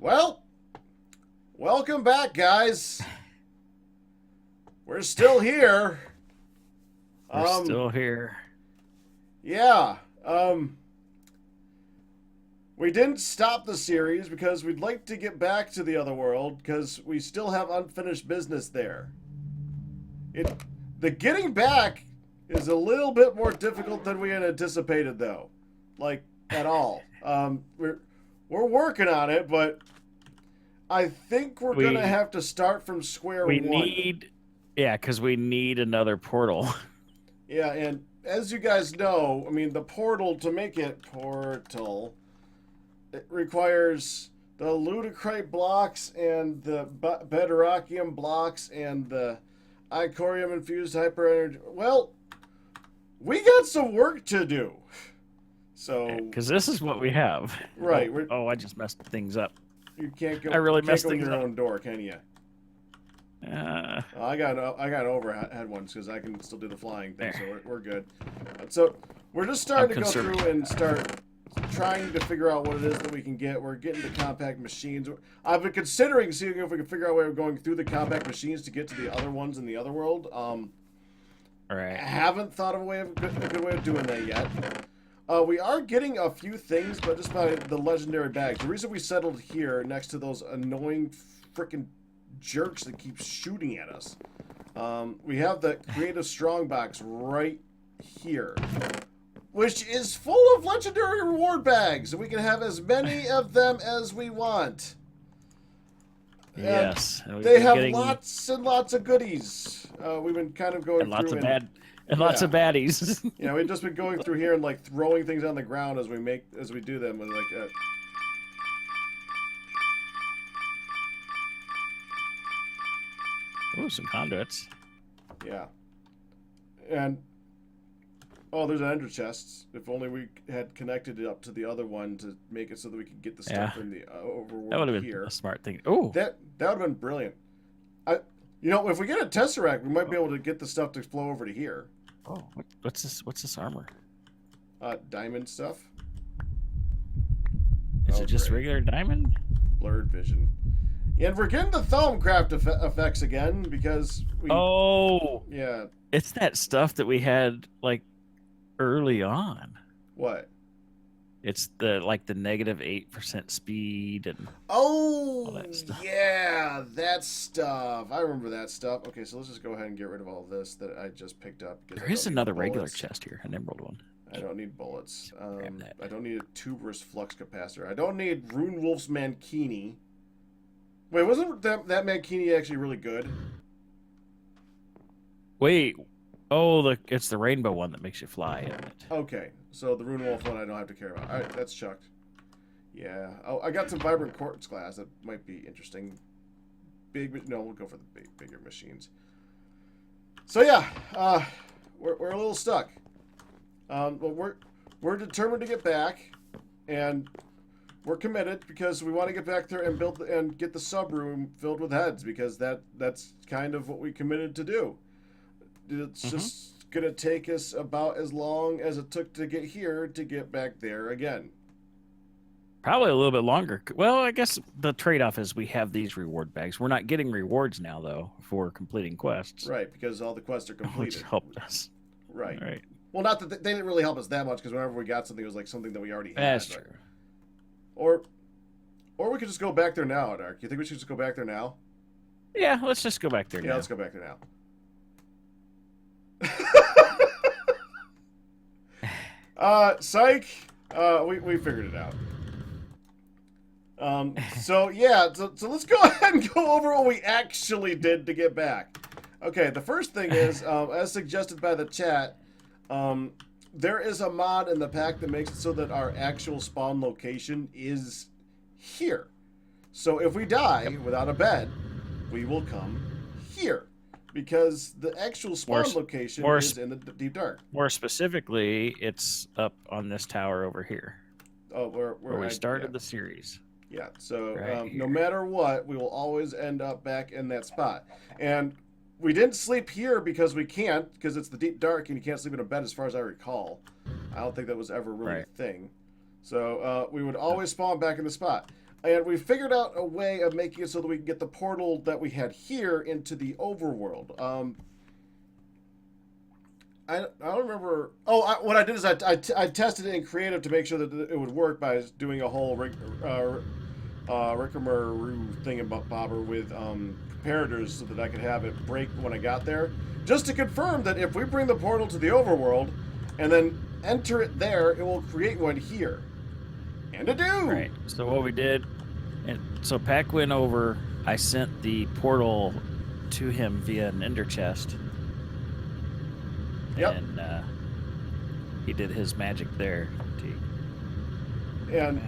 Well, welcome back, guys. We're still here. We're still here. Yeah. We didn't stop the series because we'd like to get back to the other world because we still have unfinished business there. The getting back is a little bit more difficult than we had anticipated, though. Like, at all. We're working on it, but I think we're gonna have to start from square one. Because we need another portal. Yeah, and as you guys know, I mean, the portal, to make it portal, it requires the ludicrate blocks and the bedrockium blocks and the icorium infused hyper energy. Well, we got some work to do. So, because this is what we have. Right. I just messed things up. You can't go. I really messed go in things your up. own door, can you? I got overhead ones because I can still do the flying thing, so we're good. So we're just starting to go through and start trying to figure out what it is that we can get. We're getting the compact machines. I've been considering seeing if we can figure out a way of going through the compact machines to get to the other ones in the other world. All right. I haven't thought of a good way of doing that yet. We are getting a few things, but just by the legendary bags. The reason we settled here next to those annoying freaking jerks that keep shooting at us. We have the creative strongbox right here, which is full of legendary reward bags, and we can have as many of them as we want. Yes, they have lots and lots of goodies. We've been kind of going through lots of baddies. Yeah, we've just been going through here and like throwing things on the ground as we do them with like. Oh, some conduits. Yeah. And there's an ender chest. If only we had connected it up to the other one to make it so that we could get the stuff in the overworld. That would have been a smart thing. Oh, that would have been brilliant. If we get a tesseract, we might be able to get the stuff to flow over to here. Oh, what's this? What's this armor? Diamond stuff. Is it just regular diamond? Blurred vision. And we're getting the Thaumcraft effects again because we. Oh. Yeah. It's that stuff that we had like early on. What? It's the -8% speed and all that stuff. Yeah, that stuff. I remember that stuff. Okay, so let's just go ahead and get rid of all this that I just picked up. There is another regular chest here, an emerald one. I don't need bullets. I don't need a tuberous flux capacitor. I don't need Rune Wolf's Mankini. Wait, wasn't that Mankini actually really good? Wait. It's the rainbow one that makes you fly, isn't it? Okay, so the Rune Wolf one I don't have to care about. All right, that's chucked. Yeah. Oh, I got some vibrant quartz glass that might be interesting. No, we'll go for the bigger machines. So yeah, we're a little stuck. But we're determined to get back, and we're committed because we want to get back there and build and get the sub room filled with heads because that's kind of what we committed to do. It's just going to take us about as long as it took to get here to get back there again. Probably a little bit longer. Well, I guess the trade-off is we have these reward bags. We're not getting rewards now, though, for completing quests. Right, because all the quests are completed. Which helped us. Right. Well, not that they didn't really help us that much because whenever we got something, it was like something that we already had. That's true. Or we could just go back there now, Dark. You think we should just go back there now? Yeah, let's just go back there now. Yeah, let's go back there now. Psych. We figured it out. So let's go ahead and go over what we actually did to get back. Okay, the first thing is, as suggested by the chat, there is a mod in the pack that makes it so that our actual spawn location is here. So if we die without a bed, we will come here. Because the actual spawn location is in the deep dark. More specifically, it's up on this tower over here. Oh, where we started the series. Yeah, so no matter what, we will always end up back in that spot. And we didn't sleep here because we can't, because it's the deep dark and you can't sleep in a bed as far as I recall. I don't think that was ever really a thing. So we would always spawn back in the spot. And we figured out a way of making it so that we can get the portal that we had here into the overworld. I don't remember. Oh, what I did is I tested it in creative to make sure that it would work by doing a whole Rickamaroo thing about Bobber with comparators so that I could have it break when I got there. Just to confirm that if we bring the portal to the overworld and then enter it there, it will create one here. And to do! Right. So what we did, and so Pack went over, I sent the portal to him via an ender chest. Yep. And he did his magic there. And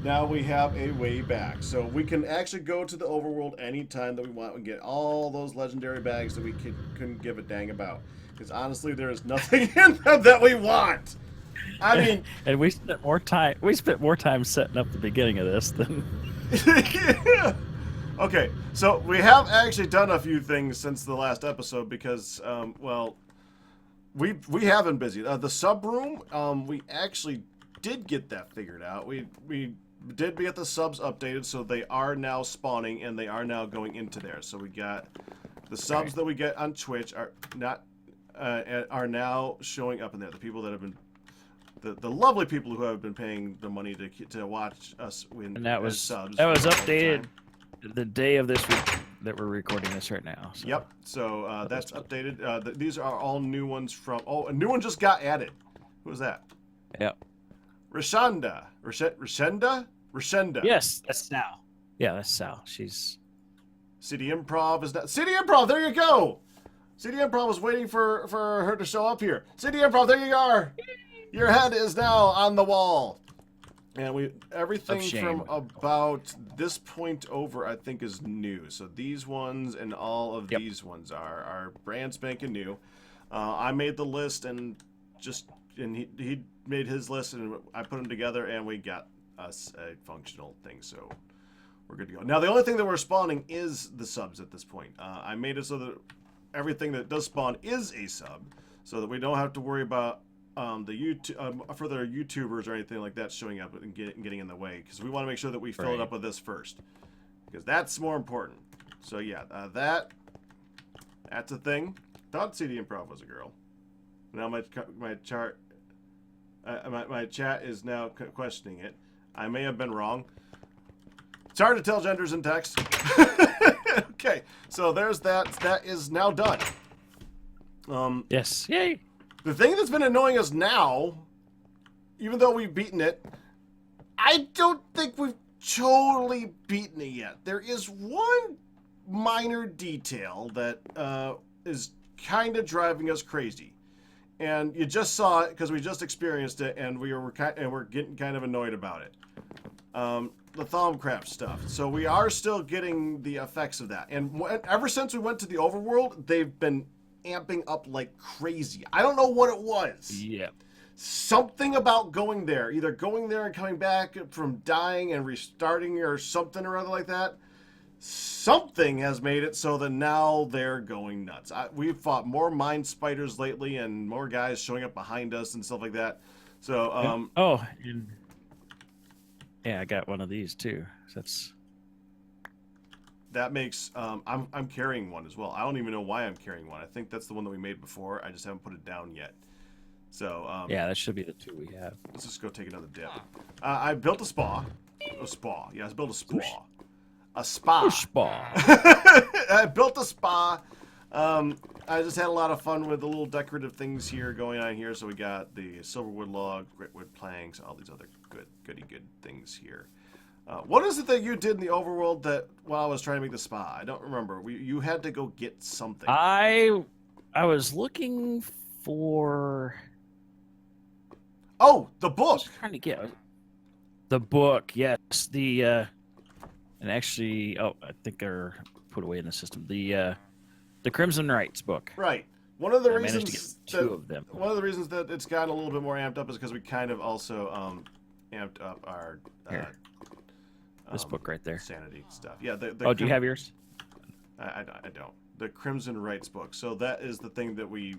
now we have a way back. So we can actually go to the overworld anytime that we want and get all those legendary bags that we couldn't give a dang about. Because honestly, there is nothing in them that we want. I mean... And we spent more time setting up the beginning of this than... Okay, so we have actually done a few things since the last episode because, well... We have been busy. The sub room, we actually did get that figured out. We did get the subs updated, so they are now spawning and they are now going into there. So we got the subs that we get on Twitch are now showing up in there. The people that have been the lovely people who have been paying the money to watch us win. And that was subs. That was updated the day of this week that we're recording this right now. So. Yep. So that's updated. These are all new ones from. Oh, a new one just got added. Who was that? Yep. Rashenda. Yes, that's Sal. Yeah, that's Sal. She's. City Improv is not. City Improv. There you go. City Improv was waiting for her to show up here. City Improv. There you are. Your head is now on the wall. And everything from about this point over, I think, is new. So these ones and all of these ones are brand spanking new. I made the list and he made his list and I put them together and we got us a functional thing. So we're good to go. Now the only thing that we're spawning is the subs at this point. I made it so that everything that does spawn is a sub, so that we don't have to worry about further YouTubers or anything like that showing up and getting in the way, because we want to make sure that we fill it up with this first, because that's more important. So yeah, that's a thing. Thought CD Improv was a girl. Now my chat is now questioning it. I may have been wrong. It's hard to tell genders in text. Okay, so there's that. That is now done. Yes. Yay. The thing that's been annoying us now, even though we've beaten it, I don't think we've totally beaten it yet. There is one minor detail that is kind of driving us crazy. And you just saw it because we just experienced it, and we're getting kind of annoyed about it. The Thaumcraft stuff. So we are still getting the effects of that. And ever since we went to the overworld, they've been amping up like crazy. I don't know what it was. Yeah. Something about going there. Either going there and coming back from dying and restarting or something or other like that. Something has made it so that now they're going nuts. We've fought more mind spiders lately and more guys showing up behind us and stuff like that. So, yeah, I got one of these too. That makes I'm carrying one as well. I don't even know why I'm carrying one. I think that's the one that we made before. I just haven't put it down yet. So yeah, that should be the two we have. Let's just go take another dip. I built a spa. A spa. Yeah, I built a spa. A spa. I built a spa. I just had a lot of fun with the little decorative things here going on here. So we got the silverwood log, gritwood planks, all these other goody things here. What is it that you did in the overworld that while I was trying to make the spa? I don't remember. You had to go get something. I was looking for. Oh, the book. I was trying to get the book. Yes, and actually, I think they're put away in the system. The Crimson Rights book. Right. One of the I reasons managed to get two of them. One of the reasons that it's gotten a little bit more amped up is because we kind of also amped up our this book right there. Sanity stuff. Yeah. Do you have yours? I don't. The Crimson Rights book. So that is the thing that we.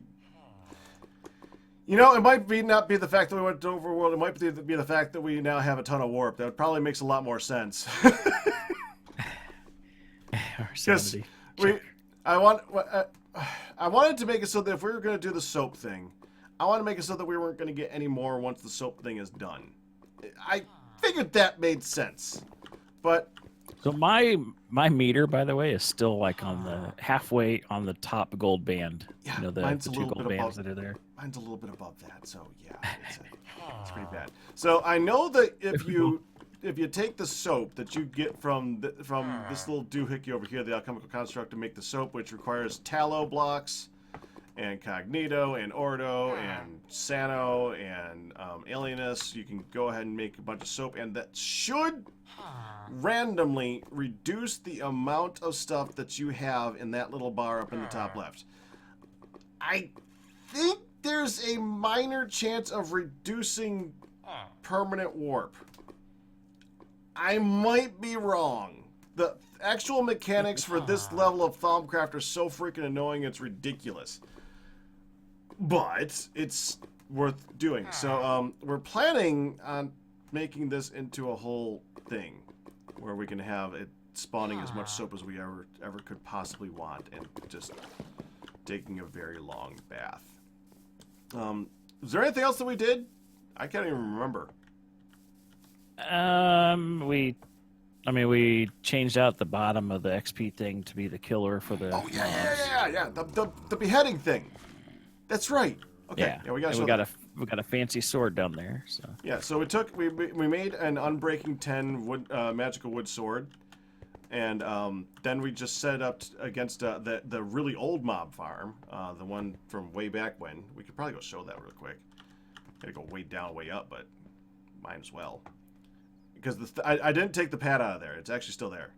You know, it might be not be the fact that we went to Overworld. It might be the fact that we now have a ton of warp. That probably makes a lot more sense. Our sanity. I wanted to make it so that if we were going to do the soap thing, I want to make it so that we weren't going to get any more once the soap thing is done. I figured that made sense, but So my meter, by the way, is still like on the halfway on the top gold band. yeah, You know, the mine's a 2 little gold bit bands above. that are there. Mine's a little bit above that, so yeah, it's pretty bad. So I know that if you take the soap that you get from this little doohickey over here, the alchemical construct, to make the soap, which requires tallow blocks, and Cognito, and Ordo, and Sano, and Alienus, you can go ahead and make a bunch of soap, and that should randomly reduce the amount of stuff that you have in that little bar up in the top left. I think there's a minor chance of reducing permanent warp. I might be wrong. The actual mechanics for this level of Thaumcraft are so freaking annoying, it's ridiculous. But it's worth doing. So we're planning on making this into a whole thing where we can have it spawning as much soap as we ever could possibly want, and just taking a very long bath. Is there anything else that we did? I can't even remember. We changed out the bottom of the XP thing to be the killer for the. Oh yeah. The beheading thing. That's right. Okay. Yeah, we got we got a fancy sword down there. So yeah. So we made an Unbreaking 10 wood magical wood sword, and then we just set it up against the really old mob farm, the one from way back when. We could probably go show that real quick. Gotta go way down, way up, but might as well. Because I didn't take the pad out of there. It's actually still there.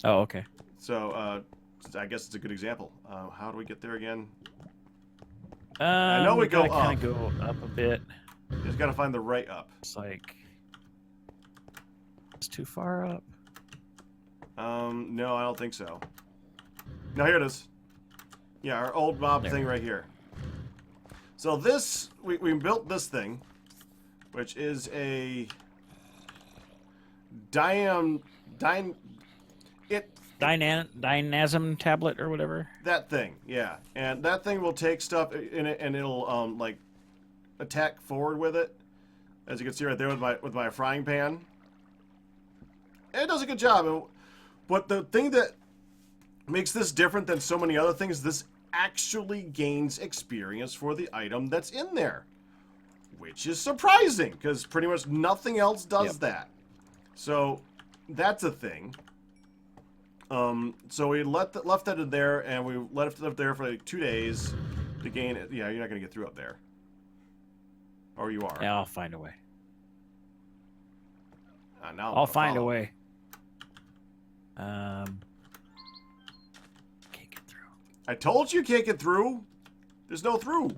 Oh, okay. So I guess it's a good example. How do we get there again? I know we go up. Kind of go up a bit. You just gotta find the right up. It's like it's too far up. No, I don't think so. No, here it is. Yeah, our old mob thing right here. So this, we built this thing, which is a Dynasm tablet or whatever. That thing, yeah, and that thing will take stuff in it, and it'll like attack forward with it, as you can see right there with my frying pan. And it does a good job. But the thing that makes this different than so many other things, this actually gains experience for the item that's in there, which is surprising because pretty much nothing else does that. So that's a thing. So we left that in there, and we left it up there for like 2 days to gain it. Yeah, you're not gonna get through up there, or you are. Yeah, I'll find a way. Now I'll find a way. Can't get through. I told you can't get through. There's no through.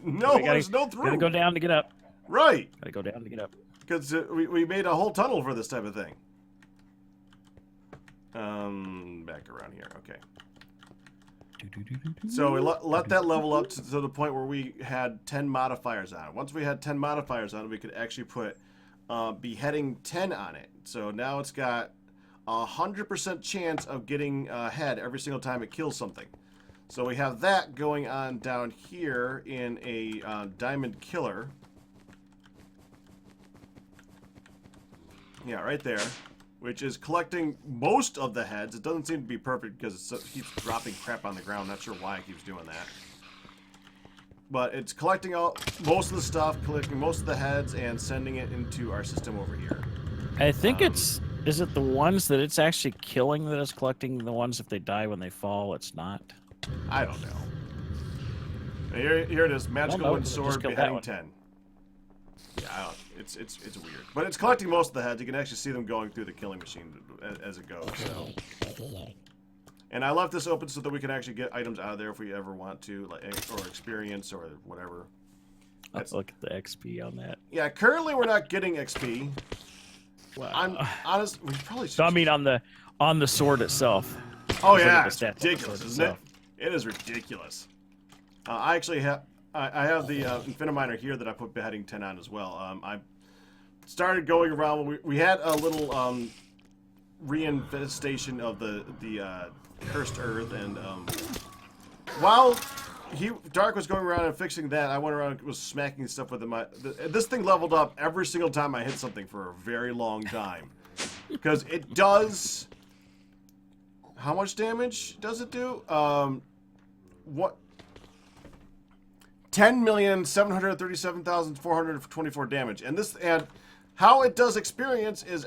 No, there's no through. Gotta go down to get up. Right. Gotta go down to get up. Because we made a whole tunnel for this type of thing. Back around here. Okay. So we let that level up to the point where we had 10 modifiers on it. Once we had 10 modifiers on it, we could actually put beheading 10 on it. So now it's got 100% chance of getting a head every single time it kills something. So we have that going on down here in a diamond killer. Yeah, right there. Which is collecting most of the heads. It doesn't seem to be perfect because it keeps dropping crap on the ground. Not sure why it keeps doing that. But it's collecting most of the stuff, collecting most of the heads, and sending it into our system over here. I think is it the ones that it's actually killing that is collecting? The ones if they die when they fall, it's not? I don't know. Here it is. Magical Wood Sword, beheading 10. Yeah, it's weird. But it's collecting most of the heads. You can actually see them going through the killing machine as it goes. So. And I left this open so that we can actually get items out of there if we ever want to, like, or experience or whatever. Let's look at the XP on that. Yeah, currently we're not getting XP. Wow. I'm honest. We probably should. So I mean on the sword itself. Oh yeah, it's ridiculous, isn't it? It is ridiculous. I actually have I have the Infiniminer here that I put Beheading 10 on as well. I started going around. We had a little reinfestation of the cursed earth, and while Dark was going around and fixing that, I went around and was smacking stuff with it. This thing leveled up every single time I hit something for a very long time. Because it does... How much damage does it do? What? 10,737,424 damage. And how it does experience is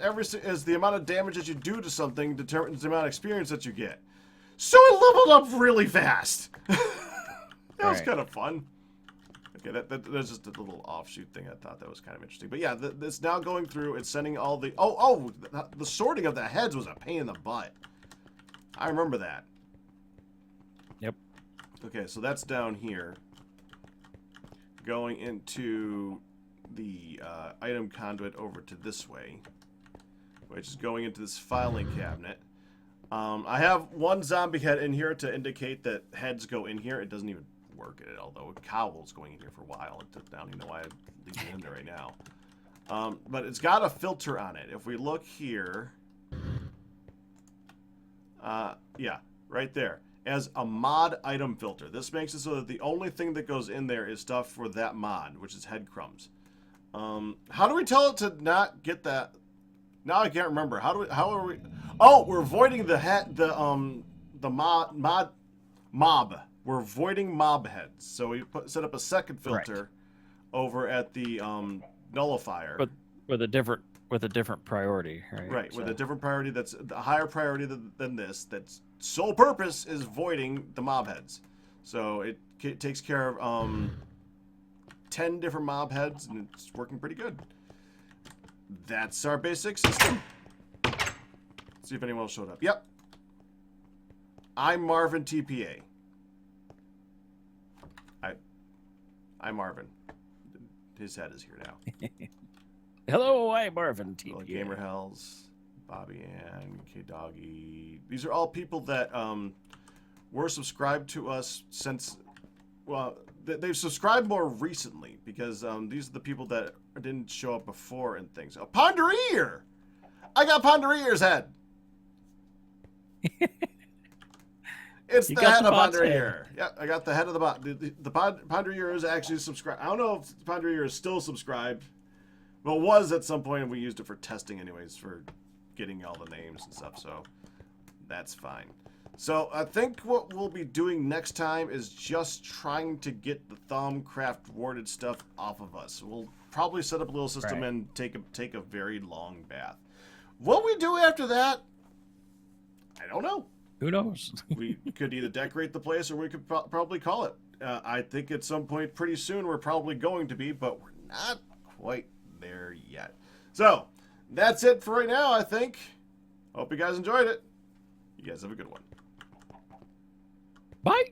the amount of damage that you do to something determines the amount of experience that you get. So it leveled up really fast. That was kind of fun. Okay, that's just a little offshoot thing. I thought that was kind of interesting. But yeah, it's now going through. It's sending all the... the sorting of the heads was a pain in the butt. I remember that. Yep. Okay, so that's down here. Going into the item conduit over to this way, which is going into this filing cabinet. I have one zombie head in here to indicate that heads go in here. It doesn't even work at it, although a cowl's going in here for a while. I don't even know why I'd leave it in there right now. But it's got a filter on it. If we look here, yeah, right there, as a mod item filter. This makes it so that the only thing that goes in there is stuff for that mod, which is head crumbs. How do we tell it to not get that? Now I can't remember. How are we? Oh, we're voiding the mob. We're voiding mob heads. So we set up a second filter over at the nullifier. But with a different priority, right? Right, with a different priority that's a higher priority than this. That's sole purpose is voiding the mob heads. So it takes care of 10 different mob heads, and it's working pretty good. That's our basic system. Let's see if anyone else showed up. Yep. I'm Marvin TPA. I'm Marvin. His head is here now. Hello, I'm Marvin TPA. Gamer Hells, Bobby Ann, K Doggy. These are all people that were subscribed to us since, well, they've subscribed more recently because these are the people that didn't show up before and things. Oh, Pondereer! I got Pondereer's head. It's the head of Pondereer. Yeah, I got the head of the bot. The Pondereer is actually subscribed. I don't know if Pondereer is still subscribed. Well, it was at some point, and we used it for testing anyways, for getting all the names and stuff, so that's fine. So I think what we'll be doing next time is just trying to get the Thaumcraft warded stuff off of us. We'll probably set up a little system and take a very long bath. What we do after that, I don't know. Who knows? We could either decorate the place or we could probably call it. I think at some point pretty soon we're probably going to be, but we're not quite there yet. So that's it for right now, I think. Hope you guys enjoyed it. You guys have a good one. Bye.